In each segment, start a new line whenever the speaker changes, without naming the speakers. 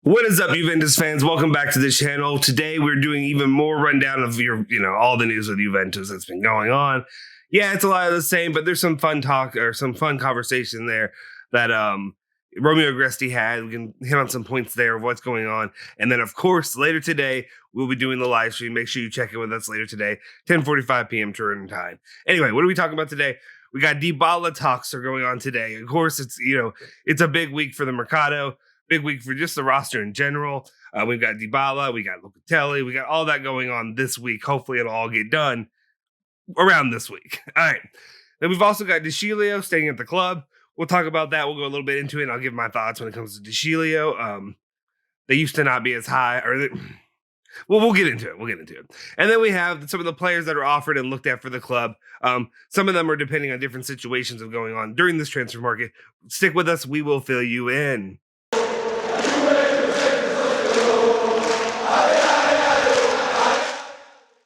What is up, Juventus fans? Welcome back to the channel. Today, we're doing even more rundown of all the news with Juventus that's been going on. Yeah, it's a lot of the same, but there's some fun talk or some fun conversation there that Romeo Agresti had. We can hit on some points there of what's going on. And then, of course, later today, we'll be doing the live stream. Make sure you check in with us later today, 10:45 p.m. Turin time. Anyway, what are we talking about today? We got Dybala talks are going on today. Of course, it's a big week for the Mercado. Big week for just the roster in general. We've got Dybala, we got Locatelli, we got all that going on this week. Hopefully it'll all get done around this week. All right. Then we've also got Sciglio staying at the club. We'll talk about that. We'll go a little bit into it, and I'll give my thoughts when it comes to Sciglio. They used to not be as high, we'll get into it. And then we have some of the players that are offered and looked at for the club. Some of them are depending on different situations of going on during this transfer market. Stick with us. We will fill you in.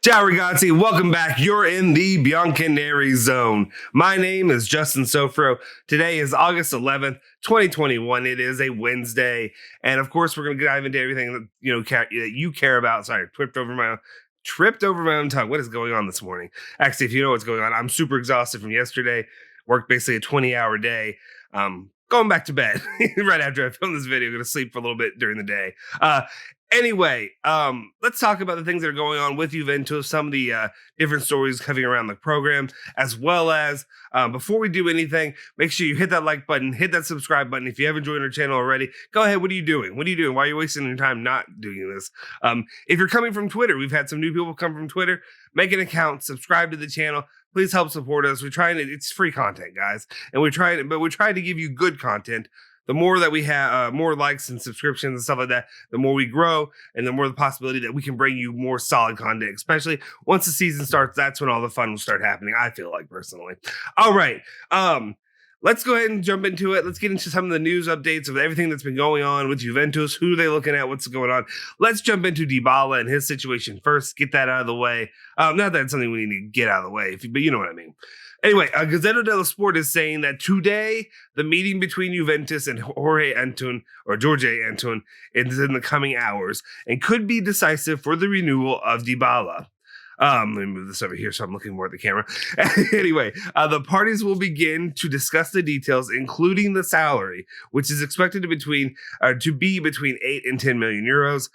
Ciao ragazzi, welcome back. You're in the Bianconeri zone. My name is Justin Sofro. Today is August 11th, 2021. It is a Wednesday. And of course, we're going to dive into everything that you care about. Sorry, tripped over my own tongue. What is going on this morning? Actually, if you know what's going on, I'm super exhausted from yesterday. Worked basically a 20-hour day. Going back to bed right after I filmed this video. Going to sleep for a little bit during the day. Anyway, let's talk about the things that are going on with Juventus, some of the different stories coming around the program, as well as before we do anything, make sure you hit that like button, hit that subscribe button. If you haven't joined our channel already, go ahead. What are you doing? Why are you wasting your time not doing this? If you're coming from Twitter, we've had some new people come from Twitter. Make an account, subscribe to the channel. Please help support us. It's free content, guys. And we're trying to give you good content. The more that we have, more likes and subscriptions and stuff like that, the more we grow and the more the possibility that we can bring you more solid content, especially once the season starts. That's when all the fun will start happening, I feel like, personally. All right. Let's go ahead and jump into it. Let's get into some of the news updates of everything that's been going on with Juventus. Who are they looking at? What's going on? Let's jump into Dybala and his situation first. Get that out of the way. Not that it's something we need to get out of the way, but you know what I mean. Anyway, Gazzetta dello Sport is saying that today, the meeting between Juventus and Jorge Anton is in the coming hours and could be decisive for the renewal of Dybala. Let me move this over here so I'm looking more at the camera. Anyway, the parties will begin to discuss the details, including the salary, which is expected to be between 8 and 10 million euros.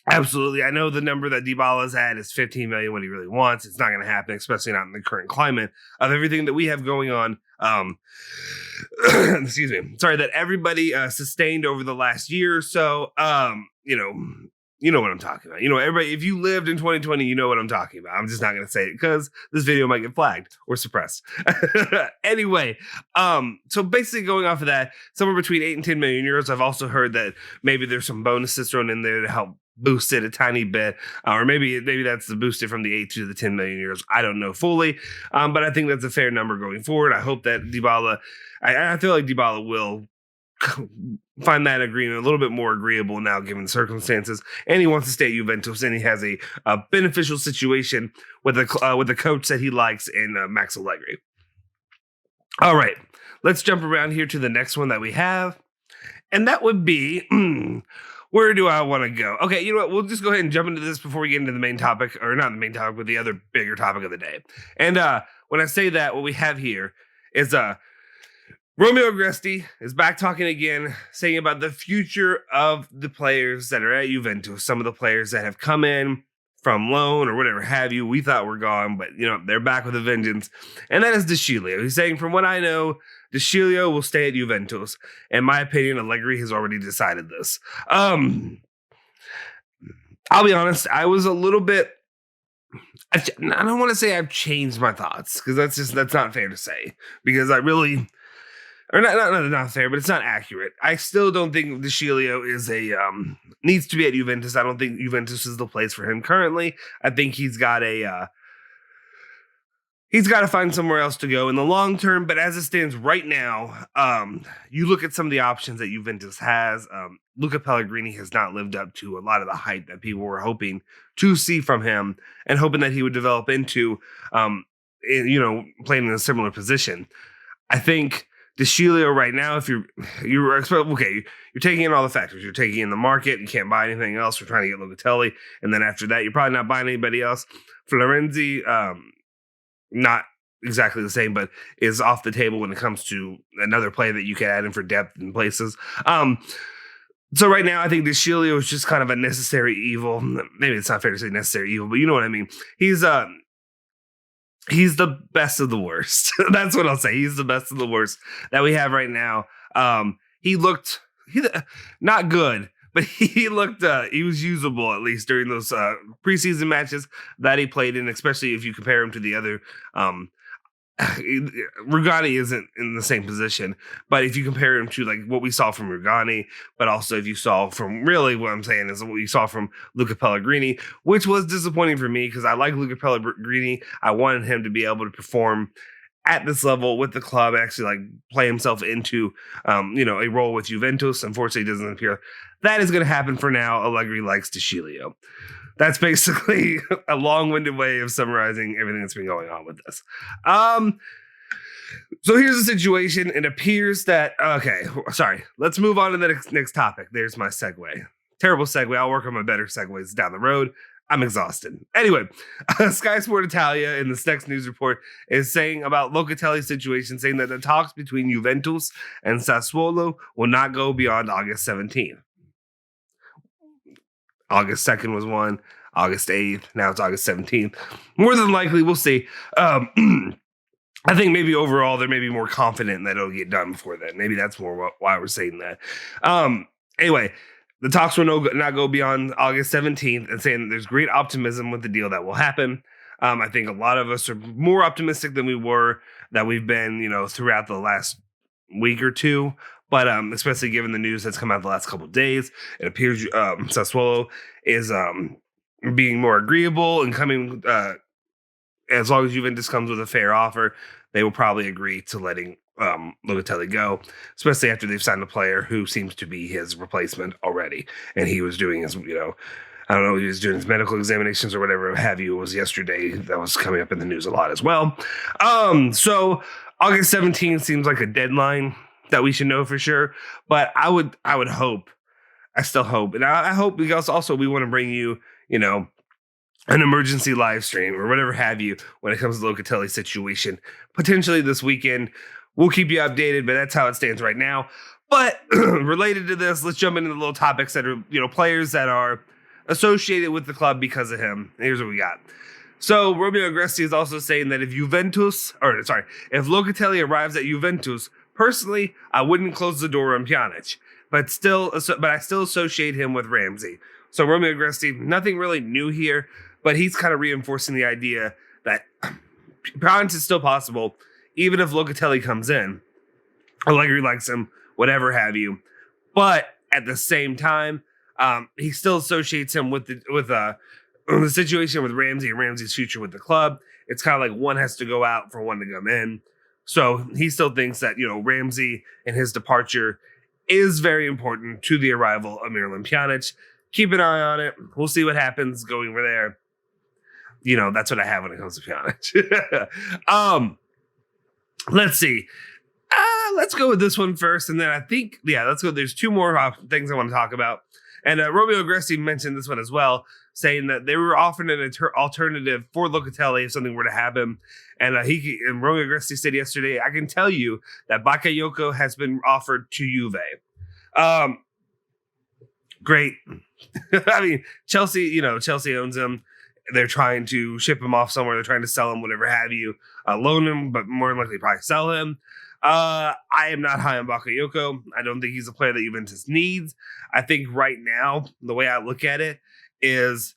Absolutely. I know the number that Dybala's at is 15 million, what he really wants. It's not going to happen, especially not in the current climate of everything that we have going on. Excuse me. Sorry, that everybody sustained over the last year or so. You know what I'm talking about. Everybody, if you lived in 2020, you know what I'm talking about. I'm just not going to say it because this video might get flagged or suppressed. Anyway, so basically going off of that, somewhere between 8 and 10 million euros. I've also heard that maybe there's some bonuses thrown in there to help boost it a tiny bit, or maybe that's the boosted from the 8 to the 10 million euros. I don't know fully, but I think that's a fair number going forward. I hope that Dybala, I feel like Dybala will find that agreement a little bit more agreeable now given the circumstances, and he wants to stay at Juventus, and he has a beneficial situation with a coach that he likes in Max Allegri. All right, let's jump around here to the next one that we have, and that would be where do I want to go? Okay, you know what? We'll just go ahead and jump into this before we get into the main topic, or not the main topic, but the other bigger topic of the day. And when I say that, what we have here is Romeo Agresti is back talking again, saying about the future of the players that are at Juventus. Some of the players that have come in from loan or whatever have you. We thought were gone, but they're back with a vengeance. And that is Sciglio. He's saying, from what I know, Sciglio will stay at Juventus. In my opinion, Allegri has already decided this. I'll be honest, I was a little bit, I don't want to say I've changed my thoughts, because that's not fair to say, because I really, or not fair, but it's not accurate. I still don't think Sciglio is needs to be at Juventus. I don't think Juventus is the place for him currently. I think he's got to find somewhere else to go in the long term. But as it stands right now, you look at some of the options that Juventus has. Luca Pellegrini has not lived up to a lot of the hype that people were hoping to see from him, and hoping that he would develop into, playing in a similar position. I think Sciglio right now, if you're taking in all the factors. You're taking in the market. You can't buy anything else. We're trying to get Locatelli. And then after that, you're probably not buying anybody else. Florenzi, not exactly the same, but is off the table when it comes to another player that you can add in for depth in places. So right now, I think Sciglio is just kind of a necessary evil. Maybe it's not fair to say necessary evil, but you know what I mean. He's the best of the worst. That's what I'll say. He's the best of the worst that we have right now. He looked not good, but he was usable at least during those preseason matches that he played in, especially if you compare him to the other. Rugani isn't in the same position, but if you compare him to like what we saw from Rugani, but also if you saw from really what I'm saying is what you saw from Luca Pellegrini, which was disappointing for me because I like Luca Pellegrini. I wanted him to be able to perform at this level with the club, actually like play himself into a role with Juventus. Unfortunately, it doesn't appear that is going to happen for now. Allegri likes Sciglio. That's basically a long-winded way of summarizing everything that's been going on with this. So here's the situation. It appears that, let's move on to the next topic. There's my segue. Terrible segue. I'll work on my better segues down the road. I'm exhausted. Anyway, Sky Sport Italia in this next news report is saying about Locatelli's situation, saying that the talks between Juventus and Sassuolo will not go beyond August 17th. August 2nd was one, August 8th, now it's August 17th. More than likely, we'll see. I think maybe overall they're maybe more confident that it'll get done before then. Maybe that's more why we're saying that. Anyway, the talks will not go beyond August 17th and saying that there's great optimism with the deal that will happen. I think a lot of us are more optimistic than we've been, throughout the last week or two. But especially given the news that's come out the last couple of days, it appears Sassuolo is being more agreeable and coming, as long as Juventus comes with a fair offer, they will probably agree to letting Locatelli go, especially after they've signed a player who seems to be his replacement already. And he was doing his, I don't know, he was doing his medical examinations or whatever have you. It was yesterday. That was coming up in the news a lot as well. So August 17th seems like a deadline that we should know for sure, but I would hope, I still hope, and I hope because also we want to bring you, an emergency live stream or whatever have you when it comes to the Locatelli situation, potentially this weekend. We'll keep you updated, but that's how it stands right now. But related to this, let's jump into the little topics that are, players that are associated with the club because of him. Here's what we got. So Romeo Agresti is also saying that if Locatelli arrives at Juventus, personally, I wouldn't close the door on Pjanic, but I still associate him with Ramsey. So Romeo Agresti, nothing really new here, but he's kind of reinforcing the idea that Pjanic is still possible, even if Locatelli comes in. Allegri likes him, whatever have you. But at the same time, he still associates him with the situation with Ramsey and Ramsey's future with the club. It's kind of like one has to go out for one to come in. So he still thinks that, Ramsey and his departure is very important to the arrival of Miralem Pjanic. Keep an eye on it. We'll see what happens going over there. That's what I have when it comes to Pjanic. Let's see. Let's go with this one first. And then I think, let's go. There's two more things I want to talk about. And Romeo Agresti mentioned this one as well, saying that they were offering an alternative for Locatelli if something were to happen. And Romeo Agresti said yesterday, I can tell you that Bakayoko has been offered to Juve. Great. I mean, Chelsea owns him. They're trying to ship him off somewhere. They're trying to sell him, whatever have you. Loan him, but more than likely probably sell him. I am not high on Bakayoko. I don't think he's a player that Juventus needs. I think right now, the way I look at it is,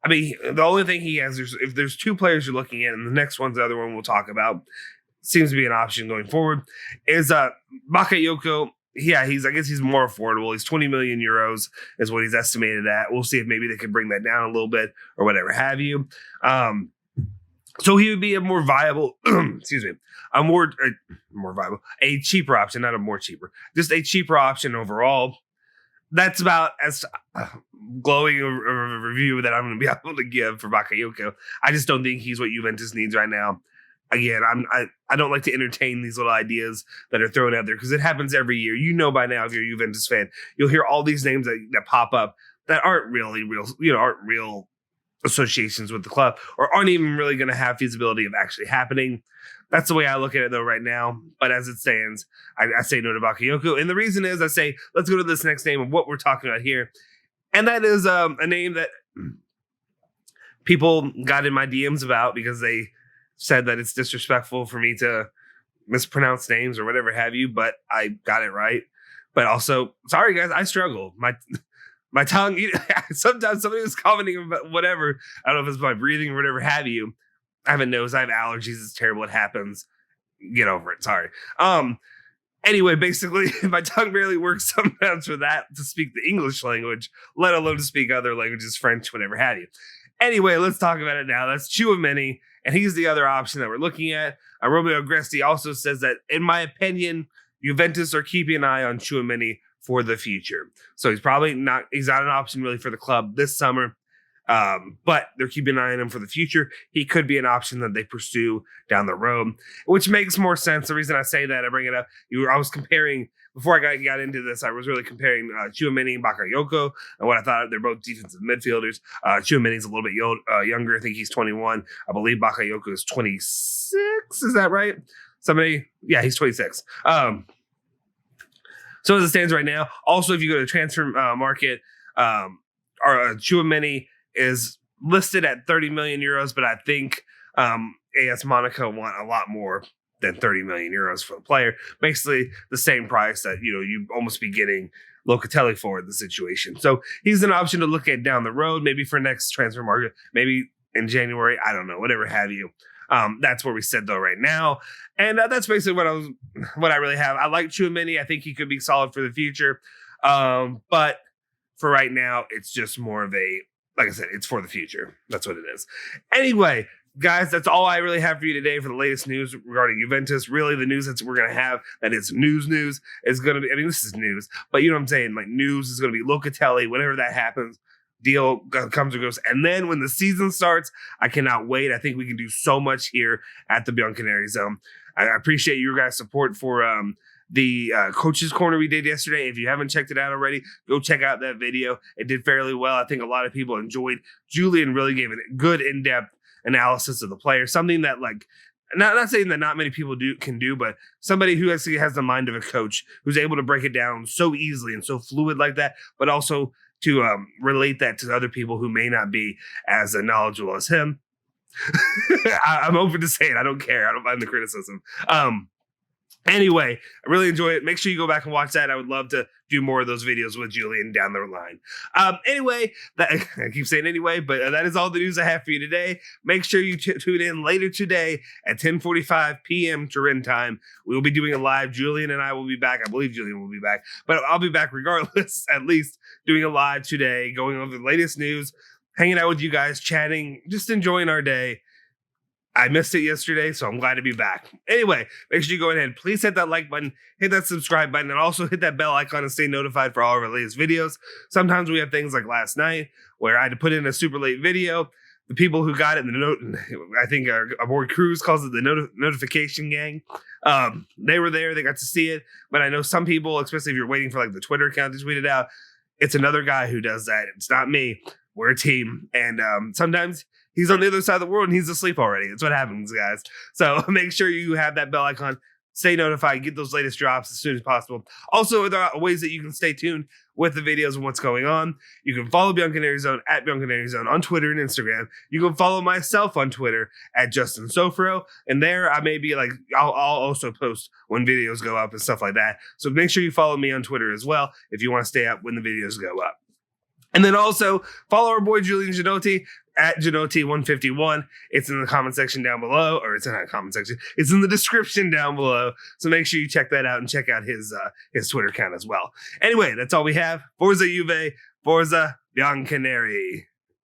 the only thing he has, if there's two players you're looking at, and the next one's the other one we'll talk about, seems to be an option going forward, is Bakayoko. Yeah, I guess he's more affordable. He's 20 million euros is what he's estimated at. We'll see if maybe they can bring that down a little bit or whatever have you. So he would be a more viable, a cheaper option, not a more cheaper, just a cheaper option overall. That's about as glowing a review that I'm going to be able to give for Bakayoko. I just don't think he's what Juventus needs right now. again, I don't like to entertain these little ideas that are thrown out there because it happens every year. You know by now, if you're a Juventus fan, you'll hear all these names that pop up that aren't really real, aren't real associations with the club or aren't even really going to have feasibility of actually happening. That's the way I look at it, though, right now. But as it stands, I say no to Bakayoko. And the reason is I say, let's go to this next name of what we're talking about here. And that is a name that people got in my DMs about because they said that it's disrespectful for me to mispronounce names or whatever have you, but I got it right. But also, sorry guys, I struggle. My tongue, sometimes somebody was commenting about whatever. I don't know if it's my breathing or whatever have you. I have a nose, I have allergies, it's terrible, it happens. Get over it, sorry. Anyway, basically, my tongue barely works sometimes for that to speak the English language, let alone to speak other languages, French, whatever have you. Anyway, let's talk about it now. That's Tchouameni, and he's the other option that we're looking at. Romeo Agresti also says that, in my opinion, Juventus are keeping an eye on Tchouameni for the future. So he's not an option really for the club this summer, but they're keeping an eye on him for the future. He could be an option that they pursue down the road, which makes more sense. The reason I say that, I bring it up, I was comparing, before I got into this, I was really comparing Tchouameni and Bakayoko and what I thought. They're both defensive midfielders. Tchouameni's a little bit younger. I think he's 21. I believe Bakayoko is 26. Is that right? Yeah, he's 26. So as it stands right now, also if you go to the transfer market, Tchouameni is listed at 30 million euros, but I think AS Monaco want a lot more than 30 million euros for the player. Basically the same price that, you almost be getting Locatelli for the situation. So he's an option to look at down the road, maybe for next transfer market, maybe in January, I don't know, whatever have you. That's where we sit though right now. And that's basically what I really have. I like Tchouameni. I think he could be solid for the future. But for right now, it's just more of like I said, it's for the future. That's what it is. Anyway, guys, that's all I really have for you today for the latest news regarding Juventus. Really, the news that we're going to have, that is news is going to be, this is news, but you know what I'm saying? Like, news is going to be Locatelli, whenever that happens. Deal comes or goes. And then when the season starts, I cannot wait. I think we can do so much here at the Bianconeri Zone. I appreciate your guys' support for the Coach's Corner we did yesterday. If you haven't checked it out already, go check out that video. It did fairly well. I think a lot of people enjoyed. Julian really gave a good in-depth analysis of the player. Something that, like, not saying that not many people can do, but somebody who actually has the mind of a coach who's able to break it down so easily and so fluid like that, but also to relate that to other people who may not be as knowledgeable as him. I'm open to say it. I don't care. I don't mind the criticism. Anyway, I really enjoy it. Make sure you go back and watch that. I would love to do more of those videos with Julian down the line. Anyway, I keep saying anyway, but that is all the news I have for you today. Make sure you tune in later today at 10:45 p.m. Turin time. We will be doing a live. Julian and I will be back. I believe Julian will be back, but I'll be back regardless, at least doing a live today, going over the latest news, hanging out with you guys, chatting, just enjoying our day. I missed it yesterday, so I'm glad to be back. Anyway, make sure you go ahead. Please hit that like button, hit that subscribe button, and also hit that bell icon to stay notified for all of our latest videos. Sometimes we have things like last night where I had to put in a super late video. The people who got it, I think our boy Cruz calls it the notification gang. They were there. They got to see it. But I know some people, especially if you're waiting for like the Twitter account to tweet it out, it's another guy who does that. It's not me. We're a team. And sometimes he's on the other side of the world and he's asleep already. That's what happens, guys. So make sure you have that bell icon. Stay notified. Get those latest drops as soon as possible. Also, there are ways that you can stay tuned with the videos and what's going on. You can follow Bianconeri Zone at Bianconeri Zone on Twitter and Instagram. You can follow myself on Twitter at Justin Sofro. And there I may be like, I'll also post when videos go up and stuff like that. So make sure you follow me on Twitter as well if you want to stay up when the videos go up. And then also follow our boy Julian Genotti at Genotti151. It's in the comment section down below, or it's in the comment section. It's in the description down below. So make sure you check that out and check out his Twitter account as well. Anyway, that's all we have. Forza Juve, Forza Bianconeri.